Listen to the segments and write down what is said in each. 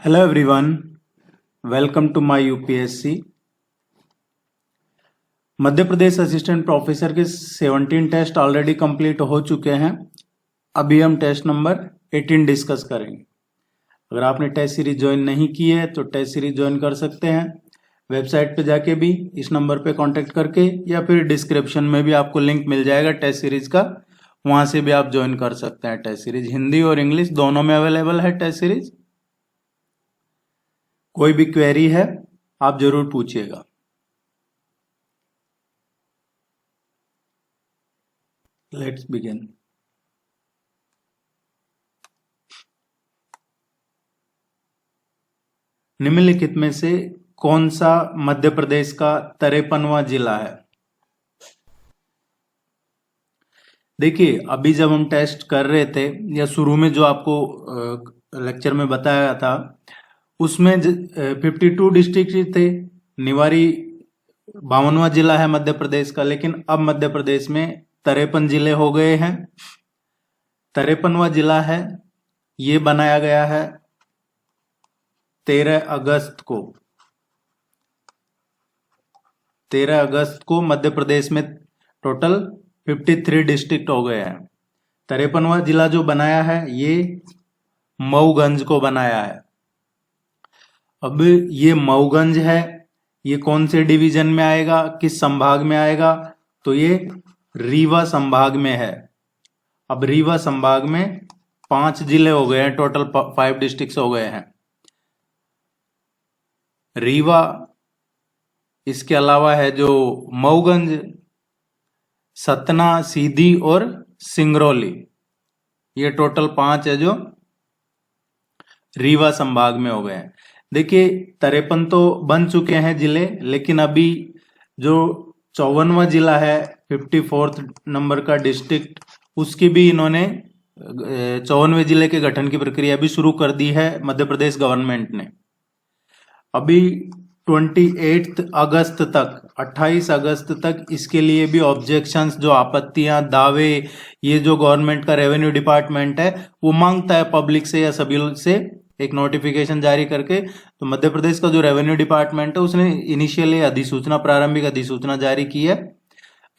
Hello everyone, welcome to my UPSC. Madhya Pradesh assistant professor के 17 test already complete हो चुके हैं। अभी हम टेस्ट नंबर 18 डिस्कस करेंगे। अगर आपने टेस्ट सीरीज ज्वाइन नहीं की है तो टेस्ट सीरीज ज्वाइन कर सकते हैं वेबसाइट पे जाके भी, इस नंबर पे कांटेक्ट करके, या फिर डिस्क्रिप्शन में भी आपको लिंक मिल जाएगा टेस्ट सीरीज का, वहां से भी आप ज्वाइन कर सकते हैं। टेस्ट सीरीज हिंदी और इंग्लिश दोनों में अवेलेबल है टेस्ट सीरीज। कोई भी क्वेरी है आप जरूर पूछिएगा। Let's begin. निम्नलिखित में से कौन सा मध्य प्रदेश का 53वां जिला है? देखिए, अभी जब हम टेस्ट कर रहे थे या शुरू में जो आपको लेक्चर में बताया था, उसमें 52 डिस्ट्रिक्ट थे। निवाड़ी 52वां जिला है मध्य प्रदेश का, लेकिन अब मध्य प्रदेश में 53 जिले हो गए हैं। 53वां जिला है, ये बनाया गया है 13 अगस्त को। 13 अगस्त को मध्य प्रदेश में टोटल 53 डिस्ट्रिक्ट हो गए हैं। 53वां जिला जो बनाया है ये मऊगंज को बनाया है। अब ये मऊगंज है, ये कौन से डिवीजन में आएगा, किस संभाग में आएगा? तो ये रीवा संभाग में है। अब रीवा संभाग में 5 जिले हो गए हैं, टोटल 5 डिस्ट्रिक्ट हो गए हैं। रीवा, इसके अलावा है जो मऊगंज, सतना, सीधी और सिंगरौली, ये टोटल 5 है जो रीवा संभाग में हो गए हैं। देखिए, 53 तो बन चुके हैं जिले, लेकिन अभी जो 54वां जिला है, 54th नंबर का डिस्ट्रिक्ट, उसकी भी इन्होंने 54वें जिले के गठन की प्रक्रिया भी शुरू कर दी है मध्य प्रदेश गवर्नमेंट ने। अभी 28 अगस्त तक, 28 अगस्त तक इसके लिए भी ऑब्जेक्शंस, जो आपत्तियां, दावे, ये जो गवर्नमेंट का रेवेन्यू डिपार्टमेंट है वो मांगता है पब्लिक से या सभी से एक नोटिफिकेशन जारी करके। तो मध्य प्रदेश का जो रेवेन्यू डिपार्टमेंट है उसने इनिशियली अधिसूचना, प्रारंभिक अधिसूचना जारी की है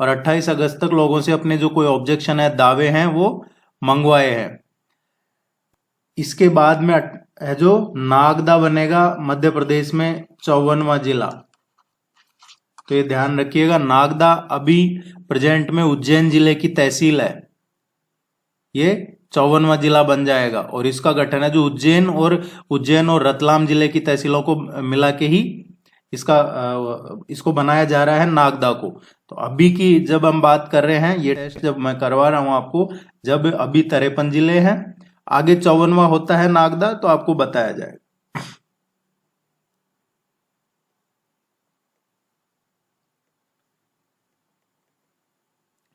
और 28 अगस्त तक लोगों से अपने जो कोई ऑब्जेक्शन है, दावे हैं, वो मंगवाए हैं। इसके बाद में है जो नागदा बनेगा मध्य प्रदेश में 54वां जिला। तो ये ध्यान रखिएगा, नागदा अभी प्रेजेंट में उज्जैन जिले की तहसील है, ये 54वां जिला बन जाएगा। और इसका गठन है जो उज्जैन और रतलाम जिले की तहसीलों को मिला के ही इसको बनाया जा रहा है नागदा को। तो अभी की जब हम बात कर रहे हैं, ये टेस्ट जब मैं करवा रहा हूं आपको, जब अभी 53 जिले हैं, आगे 54वां होता है नागदा, तो आपको बताया जाएगा।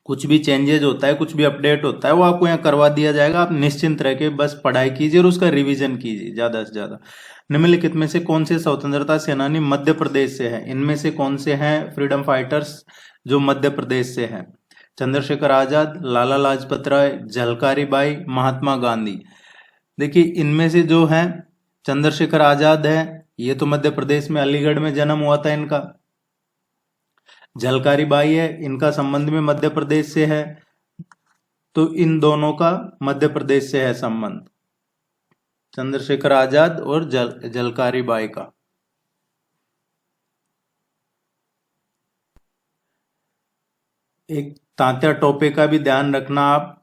कुछ भी चेंजेज होता है, कुछ भी अपडेट होता है, वो आपको यहाँ करवा दिया जाएगा। आप निश्चिंत रह के बस पढ़ाई कीजिए और उसका रिवीजन कीजिए ज्यादा से ज्यादा। निम्नलिखित में से कौन से स्वतंत्रता सेनानी मध्य प्रदेश से हैं? इनमें से कौन से हैं फ्रीडम फाइटर्स जो मध्य प्रदेश से हैं? चंद्रशेखर आजाद, लाला लाजपत राय, झलकारी बाई, महात्मा गांधी। देखिए, इनमें से जो हैं चंद्रशेखर आजाद है, ये तो मध्य प्रदेश में अलीगढ़ में जन्म हुआ था इनका। झलकारी बाई है, इनका संबंध में मध्य प्रदेश से है। तो इन दोनों का मध्य प्रदेश से है संबंध, चंद्रशेखर आजाद और झलकारी बाई का। एक तात्या टोपे का भी ध्यान रखना आप।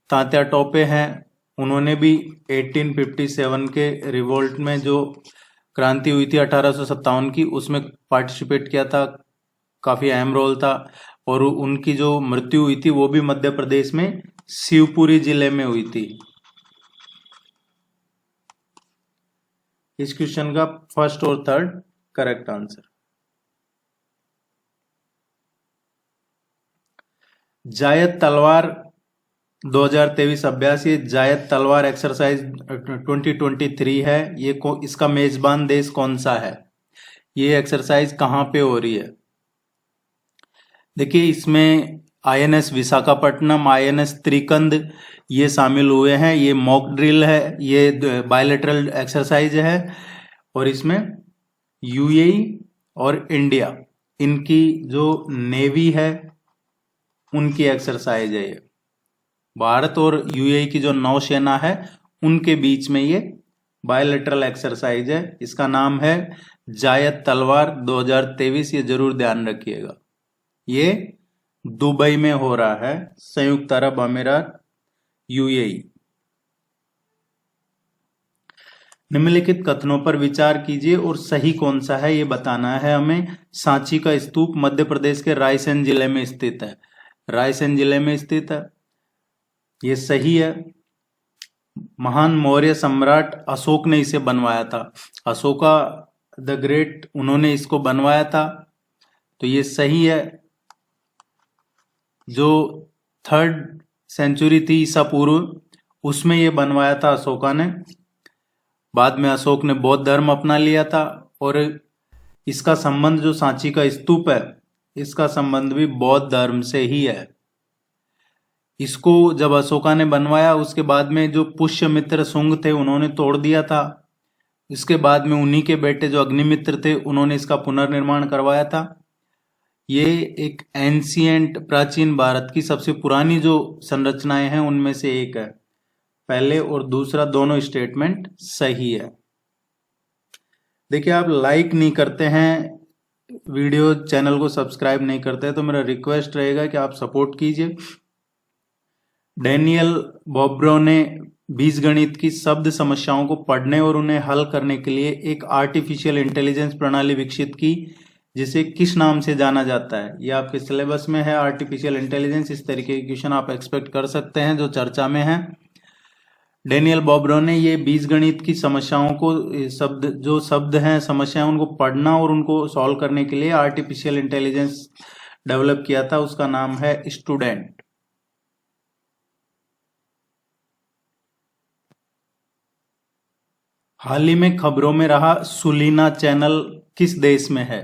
तात्या टोपे हैं, उन्होंने भी 1857 के रिवोल्ट में जो क्रांति हुई थी 1857 की, उसमें पार्टिसिपेट किया था, काफी अहम रोल था। और उनकी जो मृत्यु हुई थी वो भी मध्य प्रदेश में शिवपुरी जिले में हुई थी। इस क्वेश्चन का फर्स्ट और थर्ड करेक्ट आंसर। जायद तलवार 2023 अभ्यास, ये जायद तलवार एक्सरसाइज 2023 है। ये इसका मेजबान देश कौन सा है? ये एक्सरसाइज कहां पे हो रही है? देखिए, इसमें आईएनएस विशाखापट्टनम, आईएनएस त्रिकंद ये शामिल हुए हैं। ये मॉक ड्रिल है, ये बायलैटरल एक्सरसाइज है और इसमें यूएई और इंडिया इनकी जो नेवी है उनकी एक्सरसाइज है। ये भारत और यूएई की जो नौसेना है उनके बीच में ये बायलैटरल एक्सरसाइज है। इसका नाम है जायद तलवार 2023। ये जरूर ध्यान रखिएगा। ये दुबई में हो रहा है, संयुक्त अरब अमीरात, यूएई। निम्नलिखित कथनों पर विचार कीजिए और सही कौन सा है ये बताना है हमें। सांची का स्तूप मध्य प्रदेश के रायसेन जिले में स्थित है। रायसेन जिले में स्थित है, ये सही है। महान मौर्य सम्राट अशोक ने इसे बनवाया था। अशोका द ग्रेट, उन्होंने इसको बनवाया था, तो ये सही है। जो 3rd सेंचुरी थी ईसा पूर्व, उसमें ये बनवाया था अशोका ने। बाद में अशोक ने बौद्ध धर्म अपना लिया था और इसका संबंध जो सांची का स्तूप है, इसका संबंध भी बौद्ध धर्म से ही है। इसको जब अशोका ने बनवाया, उसके बाद में जो पुष्यमित्र शुंग थे उन्होंने तोड़ दिया था। इसके बाद में उन्हीं के बेटे जो अग्निमित्र थे उन्होंने इसका पुनर्निर्माण करवाया था। ये एक एंशिएंट प्राचीन भारत की सबसे पुरानी जो संरचनाएं हैं उनमें से एक है। पहले और दूसरा दोनों स्टेटमेंट सही है। देखिए, आप लाइक नहीं करते हैं वीडियो, चैनल को सब्सक्राइब नहीं करते, तो मेरा रिक्वेस्ट रहेगा कि आप सपोर्ट कीजिए। डैनियल बॉब्रो ने बीजगणित की शब्द समस्याओं को पढ़ने और उन्हें हल करने के लिए एक आर्टिफिशियल इंटेलिजेंस प्रणाली विकसित की, जिसे किस नाम से जाना जाता है। ये आपके सिलेबस में है, आर्टिफिशियल इंटेलिजेंस। इस तरीके के क्वेश्चन आप एक्सपेक्ट कर सकते हैं जो चर्चा में है। डैनियल बॉब्रो ने ये बीजगणित की समस्याओं को, जो शब्द हैं, समस्याएं, उनको पढ़ना और उनको सॉल्व करने के लिए आर्टिफिशियल इंटेलिजेंस डेवलप किया था। उसका नाम है स्टूडेंट। हाल ही में खबरों में रहा सुलीना चैनल किस देश में है।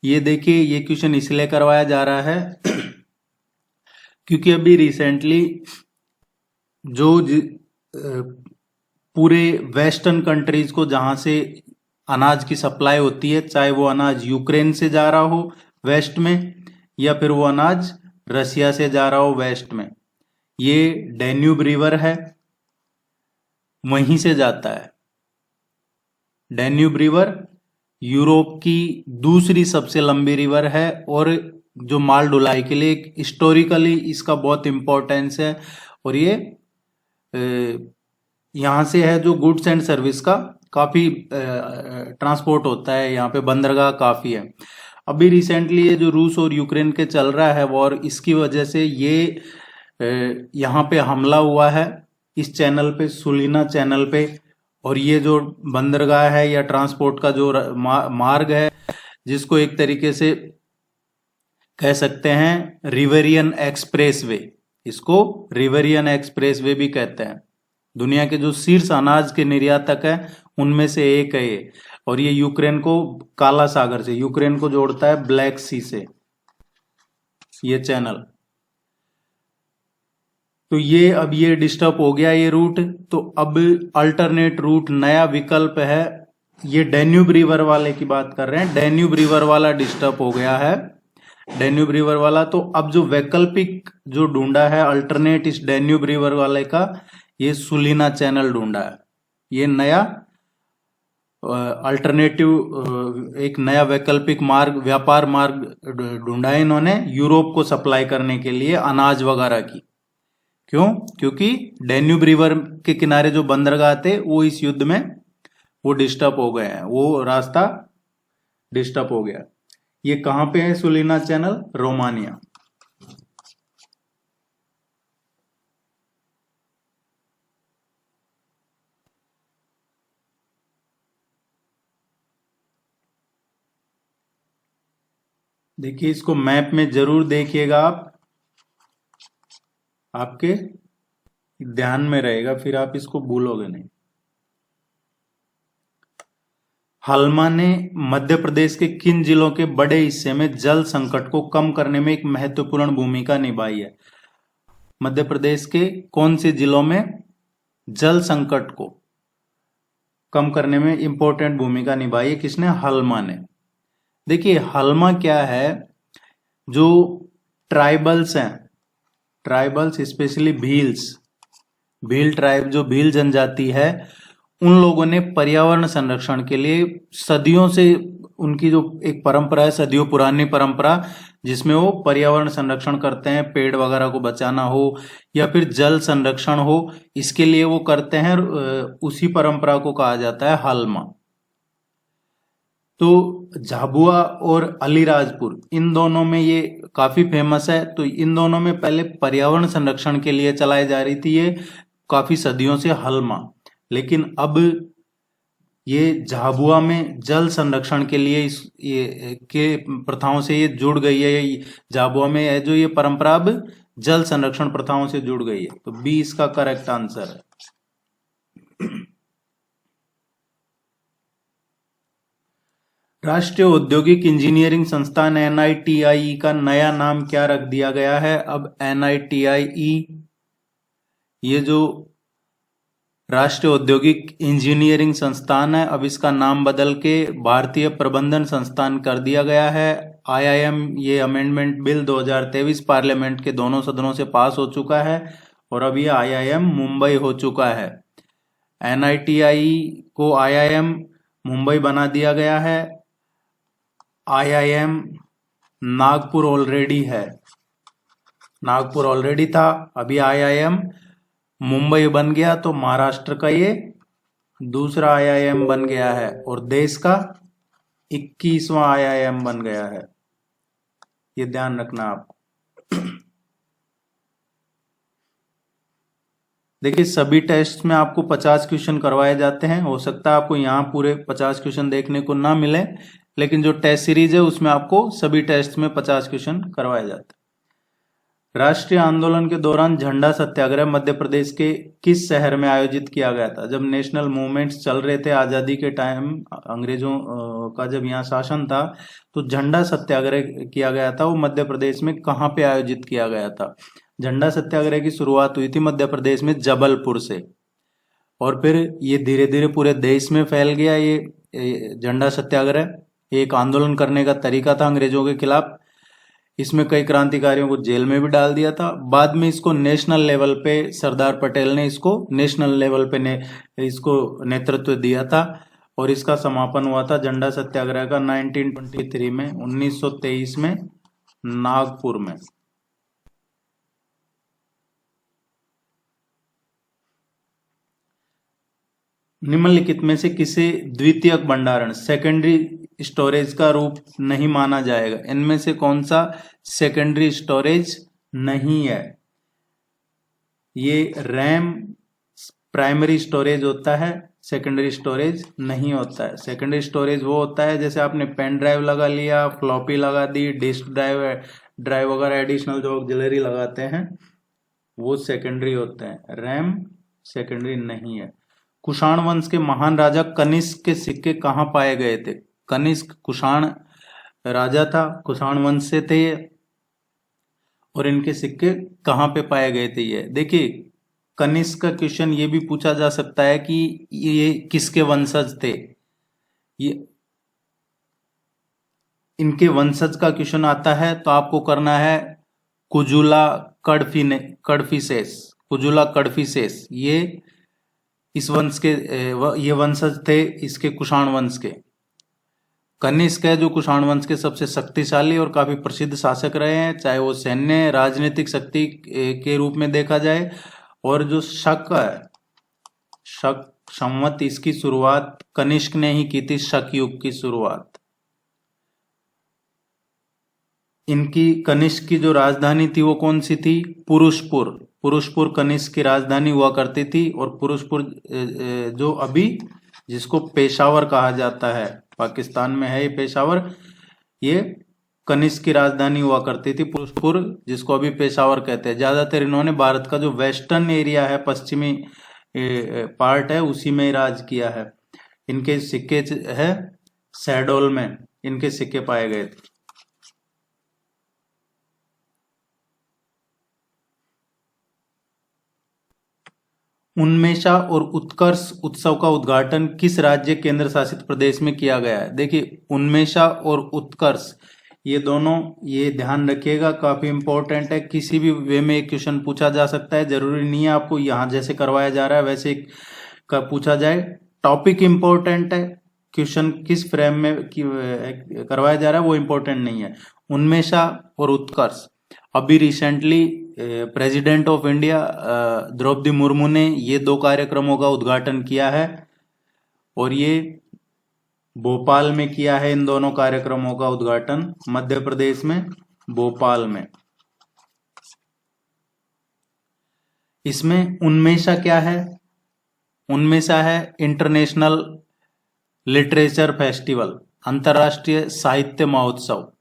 ये देखिए, ये क्वेश्चन इसलिए करवाया जा रहा है क्योंकि अभी रिसेंटली जो पूरे वेस्टर्न कंट्रीज को जहां से अनाज की सप्लाई होती है, चाहे वो अनाज यूक्रेन से जा रहा हो वेस्ट में, या फिर वो अनाज रसिया से जा रहा हो वेस्ट में, ये डैन्यूब रिवर है, वहीं से जाता है। डैन्यूब रिवर यूरोप की दूसरी सबसे लंबी रिवर है और जो माल ढुलाई के लिए हिस्टोरिकली इसका बहुत इंपॉर्टेंस है। और ये यहाँ से है जो गुड्स एंड सर्विस का काफी ट्रांसपोर्ट होता है, यहाँ पे बंदरगाह काफी है। अभी रिसेंटली ये जो रूस और यूक्रेन के चल रहा है वॉर, इसकी वजह से ये यहाँ पे हमला हुआ है इस चैनल पे, सुलीना चैनल पे। और ये जो बंदरगाह है या ट्रांसपोर्ट का जो मार्ग है, जिसको एक तरीके से कह सकते हैं रिवेरियन एक्सप्रेसवे, इसको रिवेरियन एक्सप्रेसवे भी कहते हैं। दुनिया के जो शीर्ष अनाज के निर्यातक है उनमें से एक है ये। और ये यूक्रेन को काला सागर से, यूक्रेन को जोड़ता है ब्लैक सी से, ये चैनल। तो ये अब ये डिस्टर्ब हो गया ये रूट, तो अब अल्टरनेट रूट, नया विकल्प है। ये डैन्यूब रिवर वाले की बात कर रहे हैं, डैन्यूब रिवर वाला डिस्टर्ब हो गया है, डैन्यूब रिवर वाला। तो अब जो वैकल्पिक जो ढूंढा है अल्टरनेट इस डैन्यूब रिवर वाले का, ये सुलीना चैनल ढूंढा है। ये नया अल्टरनेटिव, एक नया वैकल्पिक मार्ग, व्यापार मार्ग ढूंढा है इन्होंने यूरोप को सप्लाई करने के लिए अनाज वगैरह की। क्यों? क्योंकि डैन्यूब रिवर के किनारे जो बंदरगाह थे वो इस युद्ध में वो डिस्टर्ब हो गए हैं, वो रास्ता डिस्टर्ब हो गया। ये कहां पे है सुलीना चैनल? रोमानिया। देखिए, इसको मैप में जरूर देखिएगा आप, आपके ध्यान में रहेगा, फिर आप इसको भूलोगे नहीं। हलमा ने मध्य प्रदेश के किन जिलों के बड़े हिस्से में जल संकट को कम करने में एक महत्वपूर्ण भूमिका निभाई है? मध्य प्रदेश के कौन से जिलों में जल संकट को कम करने में इंपॉर्टेंट भूमिका निभाई है? किसने? हलमा ने। देखिए हलमा क्या है, जो ट्राइबल्स हैं, ट्राइबल्स स्पेशली भील ट्राइब, जो भील जनजाति है, उन लोगों ने पर्यावरण संरक्षण के लिए सदियों से, उनकी जो एक परंपरा है, सदियों पुरानी परंपरा, जिसमें वो पर्यावरण संरक्षण करते हैं, पेड़ वगैरह को बचाना हो या फिर जल संरक्षण हो, इसके लिए वो करते हैं। उसी परंपरा को कहा जाता है हलमा। तो झाबुआ और अलीराजपुर, इन दोनों में ये काफी फेमस है। तो इन दोनों में पहले पर्यावरण संरक्षण के लिए चलाई जा रही थी ये काफी सदियों से हलमा, लेकिन अब ये झाबुआ में जल संरक्षण के लिए ये के प्रथाओं से ये जुड़ गई है। ये झाबुआ में है जो ये परंपरा अब जल संरक्षण प्रथाओं से जुड़ गई है। तो बी इसका करेक्ट आंसर है। राष्ट्रीय औद्योगिक इंजीनियरिंग संस्थान NITIE का नया नाम क्या रख दिया गया है? अब NITIE, ये जो राष्ट्रीय औद्योगिक इंजीनियरिंग संस्थान है, अब इसका नाम बदल के भारतीय प्रबंधन संस्थान कर दिया गया है। IIM, ये अमेंडमेंट बिल 2023 पार्लियामेंट के दोनों सदनों से पास हो चुका है और अब ये IIM मुंबई हो चुका है। NITIE को IIM मुंबई बना दिया गया है। IIM नागपुर ऑलरेडी है, नागपुर ऑलरेडी था, अभी IIM मुंबई बन गया, तो महाराष्ट्र का ये दूसरा IIM बन गया है और देश का 21वां IIM बन गया है। ये ध्यान रखना आप। देखिए सभी टेस्ट में आपको 50 क्वेश्चन करवाए जाते हैं। हो सकता है आपको यहाँ पूरे 50 क्वेश्चन देखने को ना मिले, लेकिन जो टेस्ट सीरीज है उसमें आपको सभी टेस्ट में 50 क्वेश्चन करवाए जाते हैं। राष्ट्रीय आंदोलन के दौरान झंडा सत्याग्रह मध्य प्रदेश के किस शहर में आयोजित किया गया था? जब नेशनल मूवमेंट्स चल रहे थे आजादी के टाइम, अंग्रेजों का जब यहाँ शासन था, तो झंडा सत्याग्रह किया गया था। वो मध्य प्रदेश में कहाँ पे आयोजित किया गया था? झंडा सत्याग्रह की शुरुआत हुई थी मध्य प्रदेश में जबलपुर से, और फिर ये धीरे धीरे पूरे देश में फैल गया। ये झंडा सत्याग्रह एक आंदोलन करने का तरीका था अंग्रेजों के खिलाफ। इसमें कई क्रांतिकारियों को जेल में भी डाल दिया था। बाद में इसको नेशनल लेवल पे सरदार पटेल ने इसको नेशनल लेवल पे इसको नेतृत्व दिया था और इसका समापन हुआ था झंडा सत्याग्रह का 1923 में, 1923 में नागपुर में। निम्नलिखित में से किसे द्वितीयक भंडारण सेकेंडरी स्टोरेज का रूप नहीं माना जाएगा? इनमें से कौन सा सेकेंडरी स्टोरेज नहीं है? ये रैम प्राइमरी स्टोरेज होता है, सेकेंडरी स्टोरेज नहीं होता है। सेकेंडरी स्टोरेज वो होता है जैसे आपने पेन ड्राइव लगा लिया, फ्लॉपी लगा दी, डिस्क ड्राइव वगैरह एडिशनल जो ऑक्सिलरी लगाते हैं वो सेकेंडरी होते हैं। रैम सेकेंडरी नहीं है। कुषाण वंश के महान राजा कनिष्क के सिक्के कहाँ पाए गए थे? कनिष्क कुषाण राजा था, कुषाण वंश से थे ये, और इनके सिक्के कहाँ पे पाए गए थे? ये देखिए कनिष्क का क्वेश्चन ये भी पूछा जा सकता है कि ये किसके वंशज थे। ये इनके वंशज का क्वेश्चन आता है तो आपको करना है कुजुला कडफिसेस। कुजुला कडफिसेस ये इस वंश के ये वंशज थे इसके कुषाण वंश के। कनिष्क है जो कुषाण वंश के सबसे शक्तिशाली और काफी प्रसिद्ध शासक रहे हैं, चाहे वो सैन्य राजनीतिक शक्ति के रूप में देखा जाए। और जो शक है, शक संवत, इसकी शुरुआत कनिष्क ने ही की थी, शक युग की शुरुआत। इनकी कनिष्क की जो राजधानी थी वो कौन सी थी? पुरुषपुर। पुरुषपुर कनिष्क की राजधानी हुआ करती थी। और पुरुषपुर जो अभी जिसको पेशावर कहा जाता है, पाकिस्तान में है ये पेशावर, ये कनिष्क की राजधानी हुआ करती थी पुरुषपुर, जिसको अभी पेशावर कहते हैं। ज्यादातर इन्होंने भारत का जो वेस्टर्न एरिया है, पश्चिमी पार्ट है, उसी में राज किया है। इनके सिक्के है शहडोल में इनके सिक्के पाए गए थे। उन्मेषा और उत्कर्ष उत्सव का उद्घाटन किस राज्य केंद्र शासित प्रदेश में किया गया है? देखिए, उन्मेषा और उत्कर्ष ये दोनों, ये ध्यान रखिएगा, काफी इंपॉर्टेंट है। किसी भी वे में एक क्वेश्चन पूछा जा सकता है, जरूरी नहीं है आपको यहां जैसे करवाया जा रहा है वैसे का पूछा जाए। टॉपिक इंपॉर्टेंट है, क्वेश्चन किस फ्रेम में करवाया जा रहा है वो इंपॉर्टेंट नहीं है। उन्मेषा और उत्कर्ष, अभी recently president of India Droupadi Murmu ने ये 2 कार्यक्रमों का उद्घाटन किया है और ये भोपाल में किया है। इन दोनों कार्यक्रमों का उद्घाटन मध्य प्रदेश में भोपाल में। इसमें उन्मेषा क्या है? उन्मेषा है इंटरनेशनल लिटरेचर फेस्टिवल, अंतर्राष्ट्रीय साहित्य महोत्सव।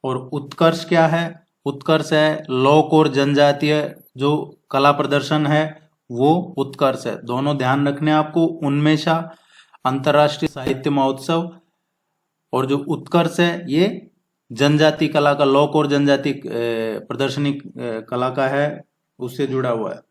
और उत्कर्ष क्या है? उत्कर्ष है लोक और जनजातीय जो कला प्रदर्शन है वो उत्कर्ष है। दोनों ध्यान रखने आपको, उन्मेषा अंतर्राष्ट्रीय साहित्य महोत्सव और जो उत्कर्ष है ये जनजाति कला का, लोक और जनजाति प्रदर्शनी कला का है, उससे जुड़ा हुआ है।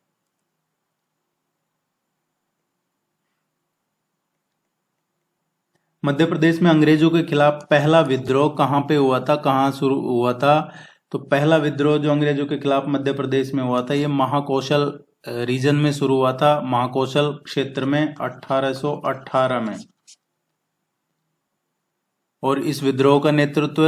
मध्य प्रदेश में अंग्रेजों के खिलाफ पहला विद्रोह कहां पे हुआ था, कहां शुरू हुआ था? तो पहला विद्रोह जो अंग्रेजों के खिलाफ मध्य प्रदेश में हुआ था ये महाकौशल रीजन में शुरू हुआ था, महाकौशल क्षेत्र में 1818 में। और इस विद्रोह का नेतृत्व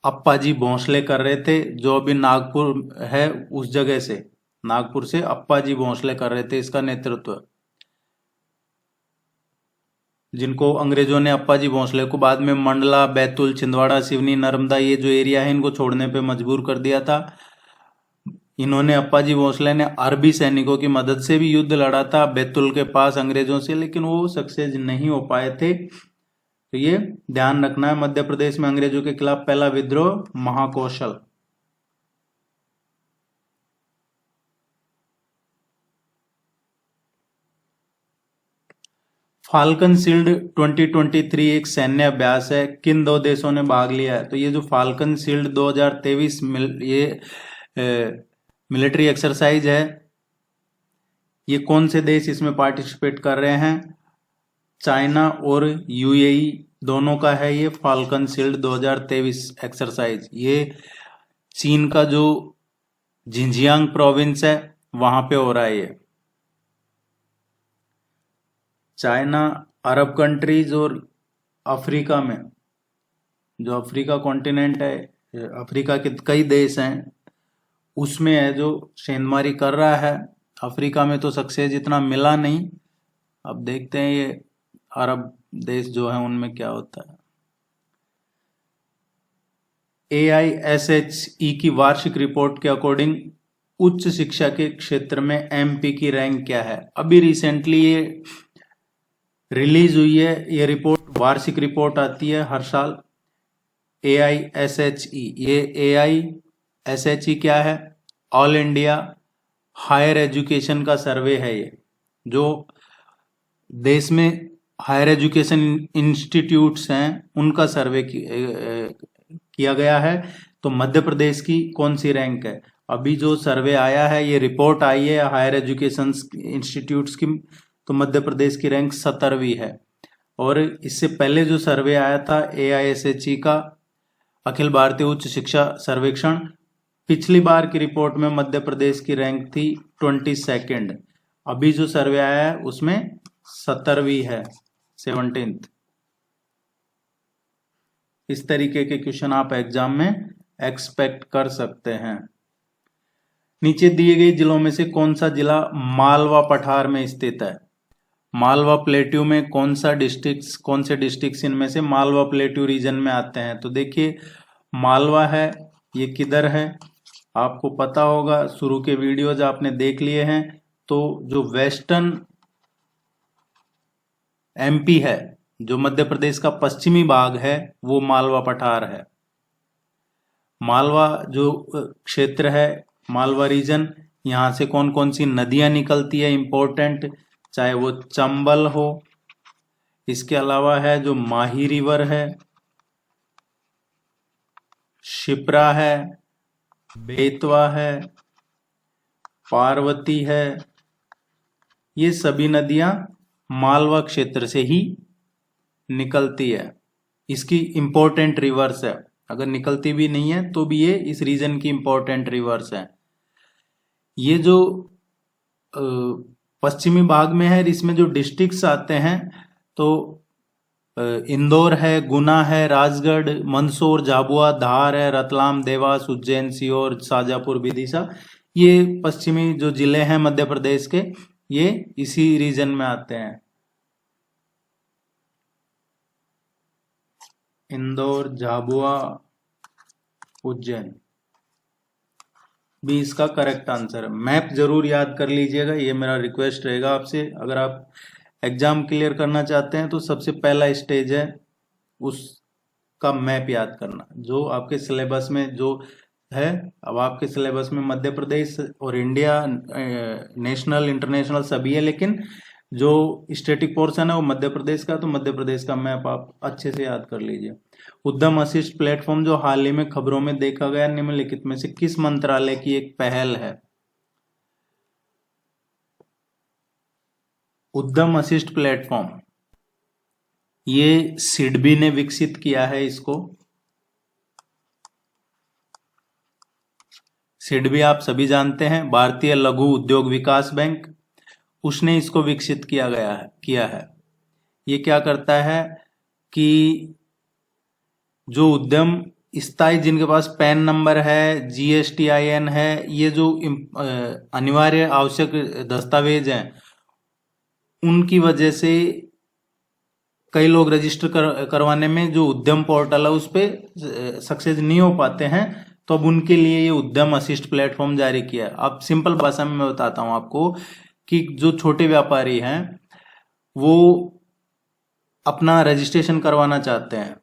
अप्पाजी भोंसले कर रहे थे, जो अभी नागपुर है उस जगह से, नागपुर से अप्पाजी भोंसले कर रहे थे इसका नेतृत्व, जिनको अंग्रेजों ने, अप्पाजी भोंसले को बाद में मंडला, बैतूल, छिंदवाड़ा, सिवनी, नर्मदा ये जो एरिया है इनको छोड़ने पे मजबूर कर दिया था। इन्होंने, अप्पाजी भोंसले ने अरबी सैनिकों की मदद से भी युद्ध लड़ा था बैतूल के पास अंग्रेजों से, लेकिन वो सक्सेस नहीं हो पाए थे। तो ये ध्यान रखना है, मध्य प्रदेश में अंग्रेजों के खिलाफ पहला विद्रोह महाकौशल। फाल्कन शील्ड 2023 एक सैन्य अभ्यास है, किन 2 देशों ने भाग लिया है? तो ये जो फाल्कन शील्ड 2023 ये मिलिट्री एक्सरसाइज है, ये कौन से देश इसमें पार्टिसिपेट कर रहे हैं? चाइना और यूएई दोनों का है ये फाल्कन शील्ड 2023 एक्सरसाइज। ये चीन का जो जिंजियांग प्रोविंस है वहां पे हो रहा है ये। चाइना, अरब कंट्रीज और अफ्रीका में, जो अफ्रीका कॉन्टिनेंट है, अफ्रीका के कई देश हैं उसमें है जो सेंधमारी कर रहा है। अफ्रीका में तो सक्सेस इतना मिला नहीं, अब देखते हैं ये अरब देश जो है उनमें क्या होता है। AISHE की वार्षिक रिपोर्ट के अकॉर्डिंग उच्च शिक्षा के क्षेत्र में MP की रैंक क्या है? अभी रिसेंटली ये रिलीज हुई है ये रिपोर्ट, वार्षिक रिपोर्ट आती है हर साल AISHE। ये AISHE क्या है? ऑल इंडिया हायर एजुकेशन का सर्वे है ये, जो देश में हायर एजुकेशन इंस्टीट्यूट्स हैं उनका सर्वे किया गया है। तो मध्य प्रदेश की कौन सी रैंक है? अभी जो सर्वे आया है, ये रिपोर्ट आई है हायर एजुकेशन इंस्टीट्यूट्स की, तो मध्य प्रदेश की रैंक 17वीं है। और इससे पहले जो सर्वे आया था AISHE का, अखिल भारतीय उच्च शिक्षा सर्वेक्षण, पिछली बार की रिपोर्ट में मध्य प्रदेश की रैंक थी 22nd। अभी जो सर्वे आया है उसमें 17वीं है, 17th। इस तरीके के क्वेश्चन आप एग्जाम में एक्सपेक्ट कर सकते हैं। नीचे दिए गए जिलों में से कौन सा जिला मालवा पठार में स्थित है? मालवा प्लेट्यू में कौन से डिस्ट्रिक्ट्स इनमें से मालवा प्लेट्यू रीजन में आते हैं? तो देखिए, मालवा है ये किधर है आपको पता होगा, शुरू के वीडियोज आपने देख लिए हैं। तो जो वेस्टर्न MP है, जो मध्य प्रदेश का पश्चिमी भाग है, वो मालवा पठार है। मालवा जो क्षेत्र है, मालवा रीजन, यहां से कौन कौन सी नदियां निकलती है इंपॉर्टेंट, चाहे वो चंबल हो, इसके अलावा है जो माही रिवर है, शिप्रा है, बेतवा है, पार्वती है, ये सभी नदियां मालवा क्षेत्र से ही निकलती है। इसकी इंपॉर्टेंट रिवर्स है, अगर निकलती भी नहीं है तो भी ये इस रीजन की इंपॉर्टेंट रिवर्स है। ये जो पश्चिमी भाग में है, इसमें जो डिस्ट्रिक्ट्स आते हैं तो इंदौर है, गुना है, राजगढ़, मंदसौर, झाबुआ, धार है, रतलाम, देवास, उज्जैन, सीहोर, शाजापुर, विदिशा, ये पश्चिमी जो जिले हैं मध्य प्रदेश के, ये इसी रीजन में आते हैं। इंदौर, झाबुआ, उज्जैन भी इसका करेक्ट आंसर है। मैप जरूर याद कर लीजिएगा, ये मेरा रिक्वेस्ट रहेगा आपसे। अगर आप एग्जाम क्लियर करना चाहते हैं तो सबसे पहला स्टेज है उसका मैप याद करना, जो आपके सिलेबस में जो है। अब आपके सिलेबस में मध्य प्रदेश और इंडिया, नेशनल, इंटरनेशनल सभी है, लेकिन जो स्टैटिक पोर्शन है वो मध्य प्रदेश का, तो मध्य प्रदेश का मैप आप अच्छे से याद कर लीजिए। उद्यम वशिष्ठ प्लेटफॉर्म जो हाल ही में खबरों में देखा गया, निम्नलिखित में से किस मंत्रालय की एक पहल है? उद्यम वशिष्ठ प्लेटफॉर्म, ये सिडबी ने विकसित किया है इसको। सिडबी आप सभी जानते हैं, भारतीय लघु उद्योग विकास बैंक, उसने इसको विकसित किया है। ये क्या करता है कि जो उद्यम स्थायी, जिनके पास पैन नंबर है, GSTIN है, ये जो अनिवार्य आवश्यक दस्तावेज हैं, उनकी वजह से कई लोग रजिस्टर करवाने में जो उद्यम पोर्टल है उस पर सक्सेस नहीं हो पाते हैं, तो अब उनके लिए ये उद्यम वशिष्ठ प्लेटफॉर्म जारी किया है। अब सिंपल भाषा में मैं बताता हूं आपको कि जो छोटे व्यापारी हैं वो अपना रजिस्ट्रेशन करवाना चाहते हैं,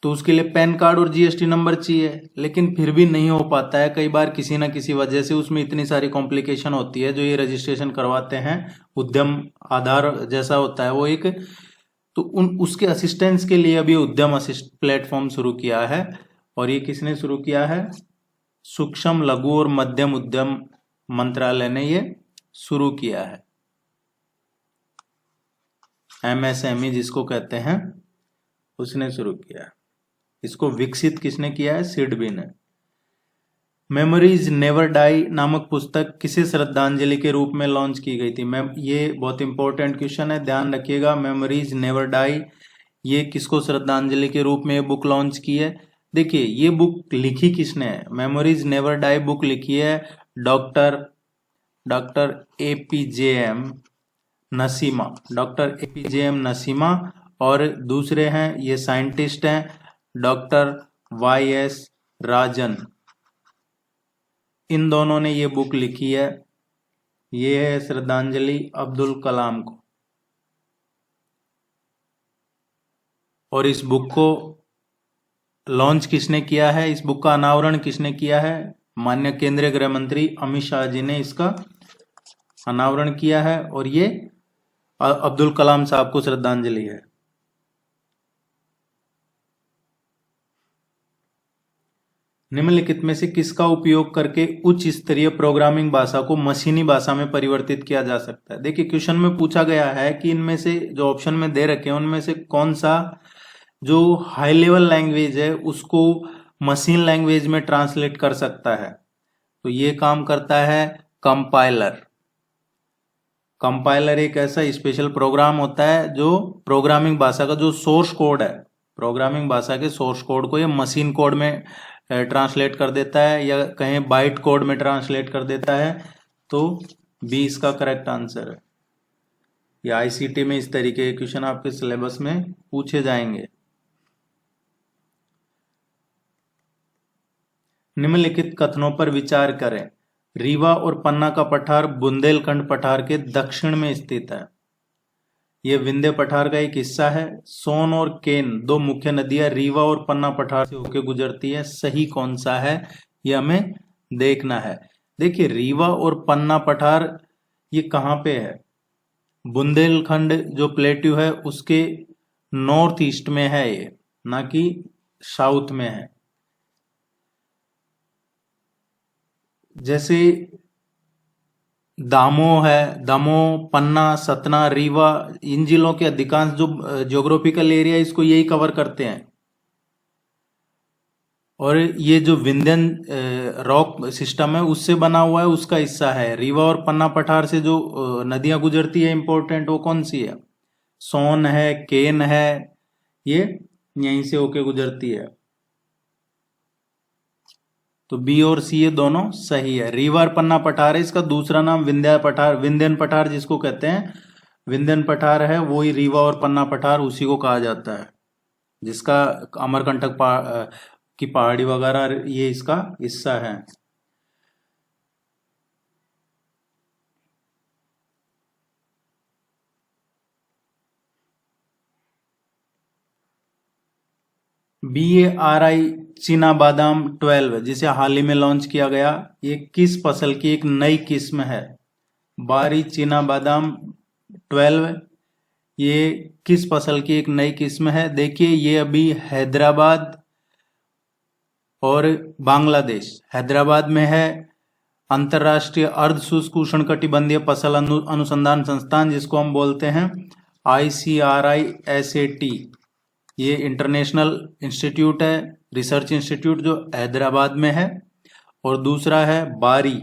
तो उसके लिए पैन कार्ड और GST नंबर चाहिए, लेकिन फिर भी नहीं हो पाता है। कई बार किसी ना किसी वजह से उसमें इतनी सारी कॉम्प्लिकेशन होती है। जो ये रजिस्ट्रेशन करवाते हैं, उद्यम आधार जैसा होता है वो एक, तो उसके असिस्टेंस के लिए अभी उद्यम असिस्ट प्लेटफॉर्म शुरू किया है। और ये किसने शुरू किया है? सूक्ष्म, लघु और मध्यम उद्यम मंत्रालय ने ये शुरू किया है। MSME जिसको कहते हैं, उसने शुरू किया है। इसको विकसित किसने किया है? सिडबी ने। मेमोरीज नेवर डाई नामक पुस्तक किसे श्रद्धांजलि के रूप में लॉन्च की गई थी? ये बहुत इंपॉर्टेंट क्वेश्चन है, ध्यान रखिएगा। मेमोरीज नेवर डाई, ये किसको श्रद्धांजलि के रूप में बुक लॉन्च की है? देखिए, ये बुक लिखी किसने है? मेमोरीज नेवर डाई बुक लिखी है doctor APJM Naseema, doctor APJM Naseema. और दूसरे हैं, ये साइंटिस्ट हैं डॉक्टर YS राजन। इन दोनों ने ये बुक लिखी है। ये है श्रद्धांजलि अब्दुल कलाम को। और इस बुक को लॉन्च किसने किया है? इस बुक का अनावरण किसने किया है? माननीय केंद्रीय गृह मंत्री अमित शाह जी ने इसका अनावरण किया है। और ये अब्दुल कलाम साहब को श्रद्धांजलि है। निम्नलिखित में से किसका उपयोग करके उच्च स्तरीय प्रोग्रामिंग भाषा को मशीनी भाषा में परिवर्तित किया जा सकता है? देखिए, क्वेश्चन में पूछा गया है कि इनमें से जो ऑप्शन में दे रखे हैं उनमें से कौन सा जो हाई लेवल लैंग्वेज है उसको मशीन लैंग्वेज में ट्रांसलेट कर सकता है। तो ये काम करता है कंपाइलर। कंपाइलर एक ऐसा स्पेशल प्रोग्राम होता है जो प्रोग्रामिंग भाषा का जो सोर्स कोड है, प्रोग्रामिंग भाषा के सोर्स कोड को ये मशीन कोड में ट्रांसलेट कर देता है, या कहें बाइट कोड में ट्रांसलेट कर देता है। तो बी इसका करेक्ट आंसर है। या ICT में इस तरीके के क्वेश्चन आपके सिलेबस में पूछे जाएंगे। निम्नलिखित कथनों पर विचार करें। रीवा और पन्ना का पठार बुंदेलखंड पठार के दक्षिण में स्थित है। यह विंध्य पठार का एक हिस्सा है। सोन और केन दो मुख्य नदियां रीवा और पन्ना पठार से होकर गुजरती है। सही कौन सा है, यह हमें देखना है। देखिए, रीवा और पन्ना पठार ये कहाँ पे है? बुंदेलखंड जो प्लेट्यू है उसके नॉर्थ ईस्ट में है ये, ना कि साउथ में है। जैसे दामोह है, दमोह, पन्ना, सतना, रीवा, इन जिलों के अधिकांश जो ज्योग्राफिकल एरिया इसको यही कवर करते हैं। और ये जो विंध्यन रॉक सिस्टम है उससे बना हुआ है, उसका हिस्सा है। रीवा और पन्ना पठार से जो नदियां गुजरती है इंपॉर्टेंट, वो कौन सी है? सोन है, केन है, ये यहीं से होके गुजरती है। तो बी और सी ये दोनों सही है। रीवा और पन्ना पठार है, इसका दूसरा नाम विंध्यन पठार जिसको कहते हैं, विंध्यन पठार है, वो ही रीवा और पन्ना पठार उसी को कहा जाता है, जिसका अमरकंटक की पहाड़ी वगैरह ये इसका हिस्सा है। BARI चीना बादाम 12 जिसे हाल ही में लॉन्च किया गया, ये किस फसल की एक नई किस्म है? बारी चीना बादाम 12 ये किस फसल की एक नई किस्म है? देखिए ये अभी हैदराबाद और बांग्लादेश, हैदराबाद में है अंतर्राष्ट्रीय अर्ध शुष्क उष्णकटिबंधीय फसल अनुसंधान संस्थान, जिसको हम बोलते हैं ICRISAT। ये इंटरनेशनल इंस्टीट्यूट है, रिसर्च इंस्टीट्यूट, जो हैदराबाद में है। और दूसरा है बारी,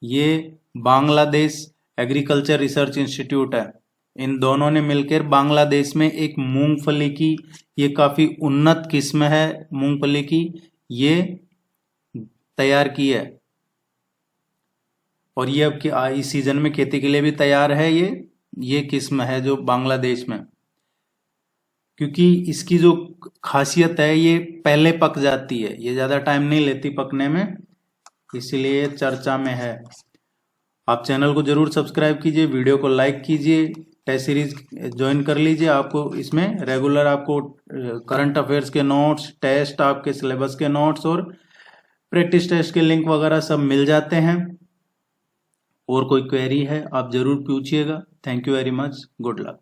ये बांग्लादेश एग्रीकल्चर रिसर्च इंस्टीट्यूट है। इन दोनों ने मिलकर बांग्लादेश में एक मूंगफली की, ये काफी उन्नत किस्म है मूंगफली की, ये तैयार की है। और ये अब इस सीजन में खेती के लिए भी तैयार है। ये किस्म है जो बांग्लादेश में, क्योंकि इसकी जो खासियत है ये पहले पक जाती है, ये ज्यादा टाइम नहीं लेती पकने में, इसलिए चर्चा में है। आप चैनल को जरूर सब्सक्राइब कीजिए, वीडियो को लाइक कीजिए, टेस्ट सीरीज ज्वाइन कर लीजिए। आपको इसमें रेगुलर आपको करंट अफेयर्स के नोट्स, टेस्ट, आपके सिलेबस के नोट्स और प्रैक्टिस टेस्ट के लिंक वगैरह सब मिल जाते हैं। और कोई क्वेरी है आप जरूर पूछिएगा। Thank you very much, good luck.